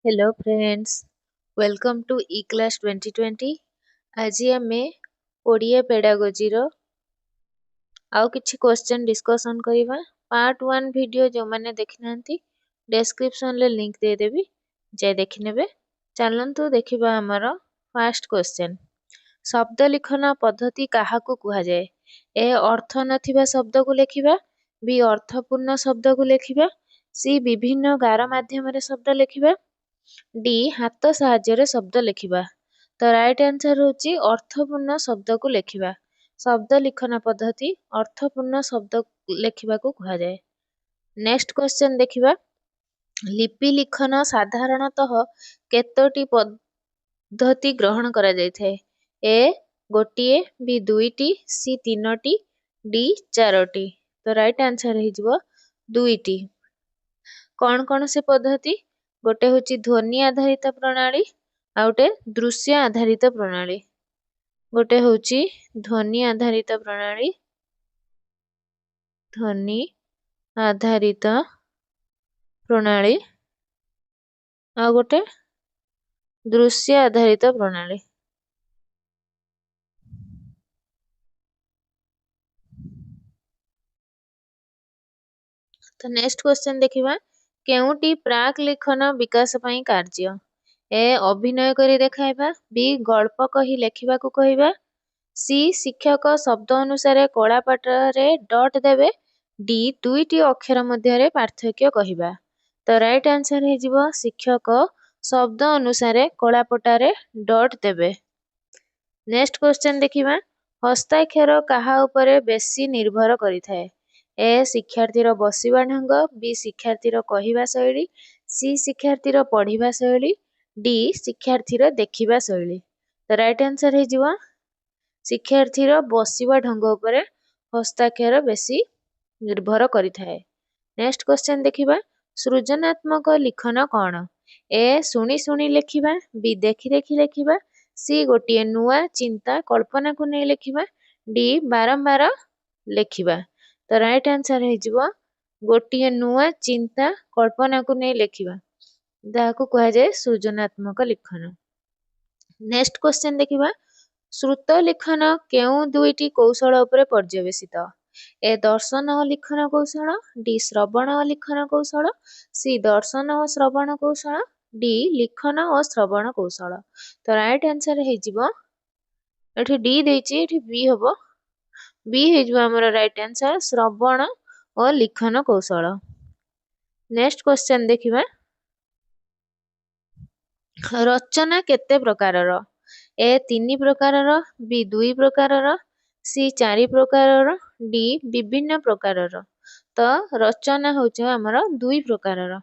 Hello friends, welcome to ई class 2020। आज आमे ओडिया पेडागोजी रो आउ किछि क्वेश्चन डिस्कशन करिवा। पार्ट 1 वीडियो जो माने देखि नांती डिस्क्रिप्शन ले लिंक दे देबी, जे देखि नेबे। चलंतु देखिबा हमर फर्स्ट क्वेश्चन। शब्द लिखन पद्धति काहाकू कुहा जाय? ए अर्थ नथिबा शब्द को लेखिबा, बी अर्थपूर्ण शब्द को लेखिबा, सी विभिन्न गार माध्यम रे शब्द लेखिबा, डी हाथ साहाଯ୍ୟରେ शब्द लेखिबा। तो राइट आंसर होची अर्थपूर्ण शब्द को लेखिबा। शब्द लिखन पद्धति अर्थपूर्ण शब्द लेखिबा को कुहा जाय। नेक्स्ट क्वेश्चन देखिबा। लिपि लिखन साधारणतः केतोटी पद्धति ग्रहण करा जायथे? ए गोटिए, बी दुईटी, सी तीनोटी, डी चारोटी। तो राइट आंसर हे जिवो दुईटी। कौन कौन से पद्धति? गोटे होची ध्वनि आधारित प्रणाली, आउटे दृश्य आधारित प्रणाली। गोटे होची ध्वनि आधारित प्रणाली, ध्वनि आधारित प्रणाली, आ गोटे दृश्य आधारित प्रणाली। तो नेक्स्ट क्वेश्चन देखिबा। केउटी प्राक लिखन विकास पई कार्य? ए अभिनय करी देखाइबा, बी गल्प कही लेखिबा को कहिबा, सी शिक्षक शब्द अनुसार कला पाठरे डॉट देबे, डी दुईटी अक्षर मध्य रे पार्थक्य कहिबा। तो राइट आंसर हे जिवो शिक्षक शब्द अनुसार कला पटारे डॉट देबे। नेक्स्ट क्वेश्चन देखिबा। हस्ताक्षर काहा उपरे बेसी निर्भर करिथाय? ए शिक्षार्थीर बसिबा ढंग, बी शिक्षार्थीर कहिबा शैली, सी शिक्षार्थीर पढ़िबा शैली, डी शिक्षार्थीर देखिबा शैली। तो राइट आंसर हे जिवो शिक्षार्थीर बसिबा ढंग उपरे हस्ताक्षर बेसी निर्भर करिथाय। नेक्स्ट क्वेश्चन देखिबा। सृजनात्मक लिखन कौन? ए शुणी शुणी लेखिबा, बी देखि देखि लेखिबा, सी गोटिए नुआ चिंता कल्पना को नहीं लेखिबा, डी बारंबार लेखिबा। तो राइट आंसर हे जिवो गोटिए नुआ चिंता कल्पना को नहीं लेखिबा, दाको कहा जाय सृजनात्मक लिखन। नेक्स्ट क्वेश्चन देखिबा। श्रुत लिखन केउ दुईटी कौशल उपरे पर्यवेसित? ए दर्शन और लिखन कौशल, डी श्रवण और लिखन कौशल, सी दर्शन और श्रवण कौशल, डी लिखन और श्रवण कौशल। तो राइट आंसर हे जिवो एठी डी देछि, एठी बी हबो, बी हे जिवो हमर राइट आंसर श्रवण और लिखन कौशल। नेक्स्ट क्वेश्चन देखिबा। रचना केते प्रकारर? ए 3 प्रकारर, बी 2 प्रकारर, सी 4 प्रकारर, डी विभिन्न प्रकारर। तो रचना होचे हमर 2 प्रकारर।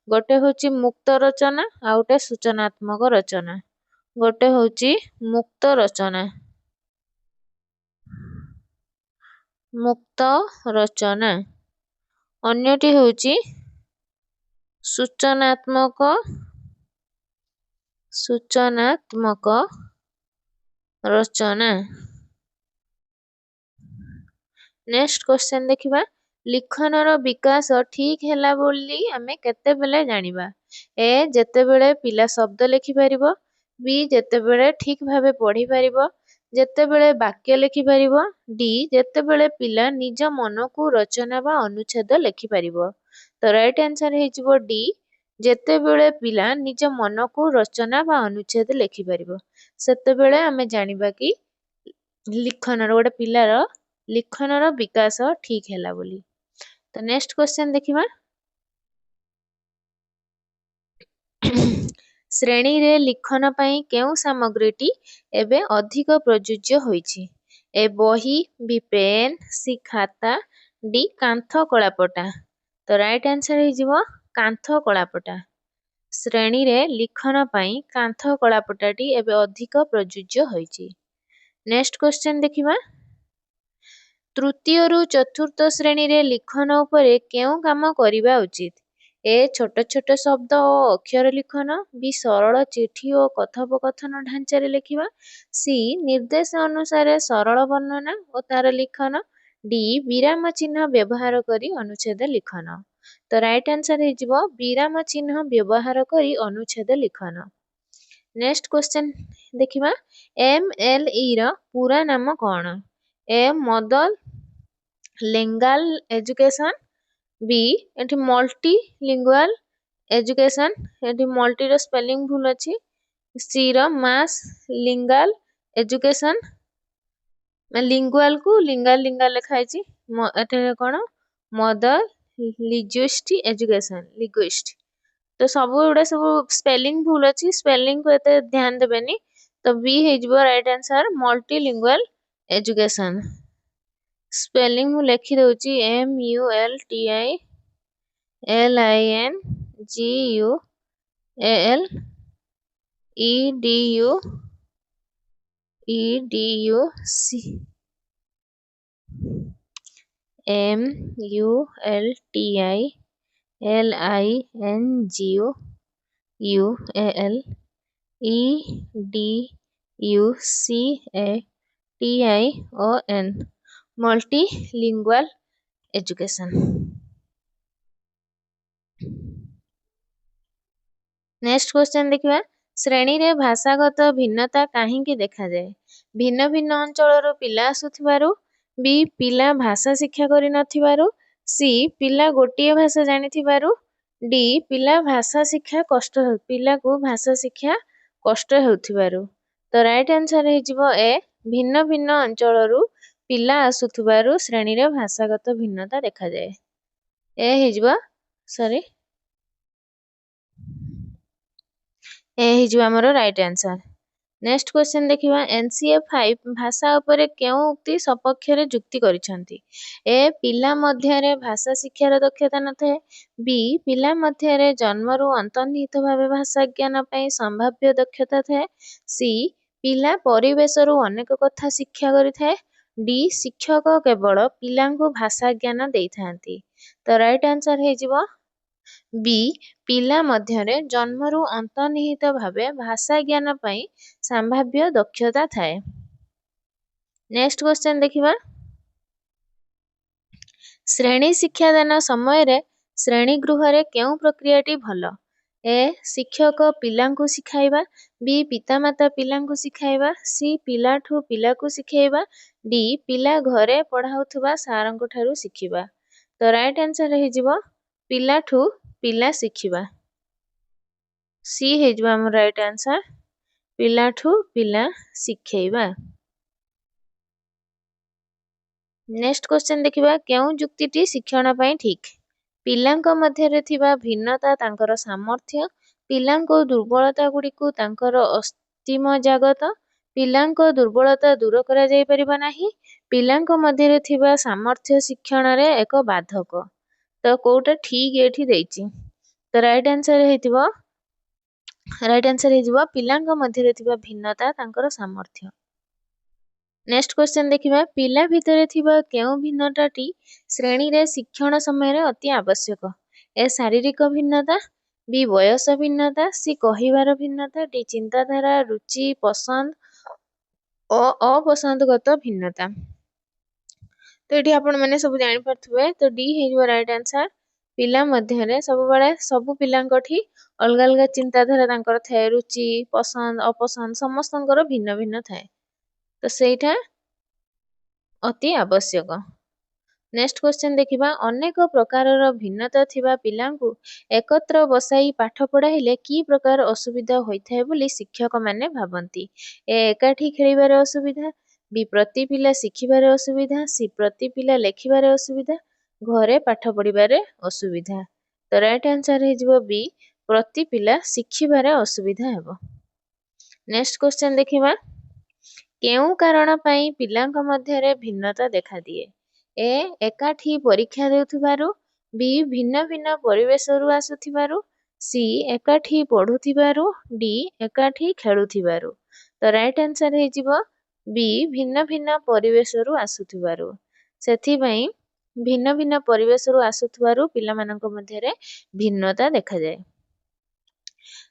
गोटे होची मुक्त रचना, आउटे सूचनात्मक रचना। गोटे होची मुक्त रचना, मुक्त रचना, अन्यटी होची सूचनात्मक रचना। नेक्स्ट क्वेश्चन देखिबा। लिखनर विकास ठीक हैला बोली आमे केते बेले जानिबा? ए जेते बेले पिला शब्द लेखि परिबो, बी जेते बेले ठीक भाबे पढ़ी परिबो, जेते बेले वाक्य लेखि परिबो, डी जेते बेले पिला निज मन को रचना बा अनुच्छेद लेखि परिबो। तो राइट आंसर हे जिवो डी जेते बेले पिला निज मन को रचना बा अनुच्छेद लेखि परिबो, सेते बेले आमे जानिबा कि लिखनर गोटे पिलार लिखनर विकास ठीक हैला बोली। तो नेक्स्ट क्वेश्चन देखिबा। श्रेणी रे लिखन पई केउ सामग्रीटी एबे अधिक प्रयोज्य होईछि? ए बही, बी पेन, सी खाता, डी कांथ कलापटा। तो राइट आंसर हे जिवो कांथ कलापटा। श्रेणी रे लिखन पई कांथ कलापटाटी एबे अधिक प्रयोज्य होईछि। नेक्स्ट क्वेश्चन देखिबा। तृतीय रु चतुर्थ श्रेणी रे लिखन उपरे केउ काम करिबा उचित? ए छोट छोट शब्द और अक्षर लिखन, बी सरल चिठी और कथोपकथन ढांचा रे लिखिबा, सी निर्देश अनुसार सरल वर्णना और तार लिखन, डी विराम चिन्ह व्यवहार करी अनुच्छेद लिखन। ତ ରାଇଟ୍ ଆନ୍ସର ହେଇଯିବ ବିରାମ ଚିହ୍ନ ବ୍ୟବହାର କରି ଅନୁଚ୍ଛେଦ ଲିଖନ। ନେକ୍ସଟ କ୍ୱେଶ୍ଚନ୍ ଦେଖିବା MLE ର ପୁରା ନାମ କଣ? ଏ ମଦର ଲିଙ୍ଗାଲ ଏଜୁକେସନ, ବି ଏଠି ମଲ୍ଟି ଲିଙ୍ଗୁଆଲ ଏଜୁକେସନ, ଏଠି ମଲ୍ଟିର ସ୍ପେଲିଂ ଭୁଲ ଅଛି, ସି ର ମାସ୍ ଲିଙ୍ଗାଲ ଏଜୁକେସନ, ଲିଙ୍ଗୁଆଲ କୁ ଲିଙ୍ଗାଲ ଲେଖା ହେଇଛି, ଏଠାରେ କଣ ମଦର ଲିଙ୍ଗୁଇଷ୍ଟ ଏଜୁକେସନ ଲିଙ୍ଗୁଇଷ୍ଟ। ତ ସବୁ ଗୁଡା ସବୁ ସ୍ପେଲିଂ ଭୁଲ ଅଛି, ସ୍ପେଲିଂ କୁ ଏତେ ଧ୍ୟାନ ଦେବେନି। ତ ବି ହେଇଯିବ right answer multilingual education. Spelling ମୁଁ ଲେଖି ଦଉଛି MULTIEDUCATION multilingual education। Next question देखिबा श्रेणी रे भाषागत भिन्नता काहींकी देखाजाए? भिन्न भिन्न अंचलर पिला आसुथिबारु, बी पिला भाषा शिक्षा करि नथिबारु, सी पिला गोटिए भाषा जानिथिबारु, डी पिला भाषा शिक्षा कष्ट पिला को भाषा शिक्षा कष्ट हेउथिबारु। तो राइट आंसर हेजिबो ए भिन्न भिन्न अंचलरू पिला आसुथिबारु श्रेणी रे भाषागत भिन्नता देखाजाए। ए हेजिबो सॉरी ए हेजिबो हमरो राइट आंसर। नेक्स्ट क्वेश्चन देखिबा एनसीए 5 भाषा उपरे केउ उक्ति सपक्ष रे जुक्ति करिसंती? ए पिला मध्य रे भाषा शिक्षार दक्षता नथाए, बी पिला मध्य रे जन्मरू अंतर्निहित भावे भाषा ज्ञान पई संभाव्य दक्षता थाए, सी पिला परिवेशरू अनेक कथा शिक्षा करिथाए, डी शिक्षक केवल पिलांको भाषा ज्ञान देइथांती। तो राइट आंसर हेजिबो बी पिला मध्यरे जन्मरू अंतर्निहित भावे भाषा ज्ञान पई संभाव्य दक्षता थाए। नेक्स्ट क्वेश्चन देखिबा श्रेणी शिक्षादान समय रे श्रेणी गृह रे केउ प्रक्रियाटी भलो? ए शिक्षक पिलांको शिखाइबा, बी पितामाता पिलांको शिखाइबा, सी पिलाठू पिलाको शिखाइबा, डी पिला घरे पढ़ाउथुबा सारंको ठारू शिखिबा। तो राइट आंसर हेजिबो पिलाठू पिला शिखिबा, सी हेजिबो हमर राइट आंसर पिलाठू पिला शिखेइबा। नेक्स्ट क्वेश्चन देखिबा केउ जुक्तिटी शिक्षण पई ठीक? पिलांक मध्यरे थिबा भिन्नता तांकर सामर्थ्य, पिलांको दुर्बलता गुडीकू तांकर अस्तिम जागत, पिलांको दुर्बलता दूर करा जाई परिबा नाही, पिलांको मध्यरे थिबा सामर्थ्य शिक्षण रे एक बाधक। तो कोउटा ठीक एठी देइची। तो राइट आंसर हेजिबो पिलांक मध्यरे थिबा भिन्नता तांकर सामर्थ्य। नेक्स्ट क्वेश्चन देखिबा पिला भितरे थिबा केउ भिन्नताटी श्रेणी रे शिक्षण समय रे अति आवश्यक? ए शारीरिक भिन्नता, बी बयस भिन्नता, सी कहिबार भिन्नता, डी चिंताधारा रुचि पसंद अपसंदगत भिन्नता। तो एठी आपण माने सब जानि परथुबे। तो डी हेजिबो राइट आंसर पिला मध्यरे सब बळे सब पिलांकठी अलग अलग चिंताधारा तांकर थाए, रुचि पसंद अपसंद समस्तंकर भिन्न भिन्न थाए। तो सेटा अति आवश्यक। नेक्स्ट क्वेश्चन देखिबा अनेक प्रकारर भिन्नता थिबा पिलांकु एकत्र बसाई पाठ पढ़ाइले की प्रकार असुविधा होइथाय बोली शिक्षक माने भाबंती? ए एकाठी खेलिबार असुविधा, बी प्रति पिला शिखिबार असुविधा, सी प्रति पिला लेखिबार असुविधा, घरे पाठ पढ़िबारे असुविधा। तो राइट आंसर हेजिबो बी प्रति पिला शिखिबारे असुविधा हेबो। नेक्स्ट क्वेश्चन देखिबा केउ कारण पई पिलांक मध्यरे भिन्नता देखा दिए? ए एकाठी परीक्षा देउथिबारु, बी भिन्न भिन्न परिवेशरू आसुथिबारु, सी एकाठी पढ़ुथिबारु, डी एकाठी खेलुथिबारु। तो राइट आंसर हेजिबो बी भिन्न भिन्न परिवेशरू आसुथिबारु। सेथि पई भिन्न भिन्न परिवेशरू आसुथिबारु पिलामानंक मध्यरे भिन्नता देखा जाए।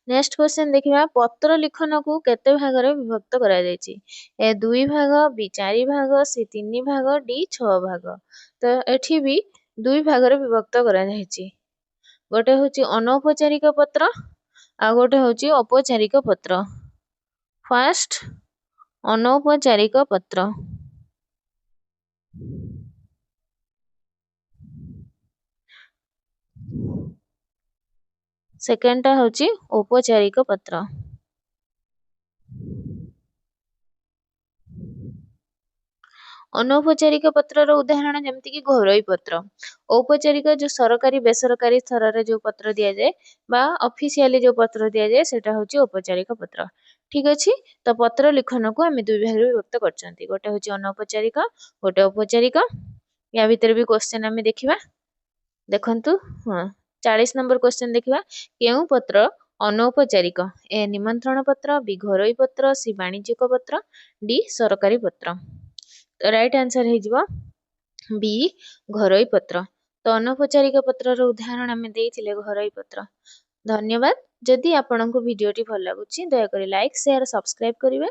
नेक्स्ट क्वेश्चन देखिबा पत्र लिखन को केते भागरे विभक्त करा जायछि? ए 2 भाग, बी 4 भाग, सी 3 भाग, डी 6 भाग। तो एठी भी 2 भागरे विभक्त करा जायछि। गोटे हूँ अनौपचारिक पत्र आ गोटे हूँ औपचारिक पत्र। फास्ट अनौपचारिक पत्र, सेकेंडटा हूँ औपचारिक पत्र। अनौपचारिक पत्रर उदाहरण जमती कि घरोई पत्र। औपचारिक जो सरकारी बेसरकारी स्तर रे जो पत्र दिया जाए बा ऑफिशियली जो पत्र दिया जाए सेटा होची औपचारिक पत्र। ठीक अछि, तो पत्र लिखन को आम दुई भाग विभक्त करछंती, गोटे होची अनौपचारिक गोटे औपचारिक। या भीतर भी क्वेश्चन आम देखिबा, देखंतु। हाँ, 40 नंबर क्वेश्चन देखिबा। केउ पत्र अनौपचारिक? ए निमंत्रण पत्र, बी घरोई पत्र, सी वाणिज्यिक पत्र, डी सरकारी पत्र। तो राइट आंसर है बी घरोई पत्र। तो अनौपचारिक पत्रर उदाहरण आम देइथिले घरोई पत्र। धन्यवाद। जदि आपनको वीडियोटी भल लागुछि दयाकरी लाइक शेयर सब्सक्राइब करिवे।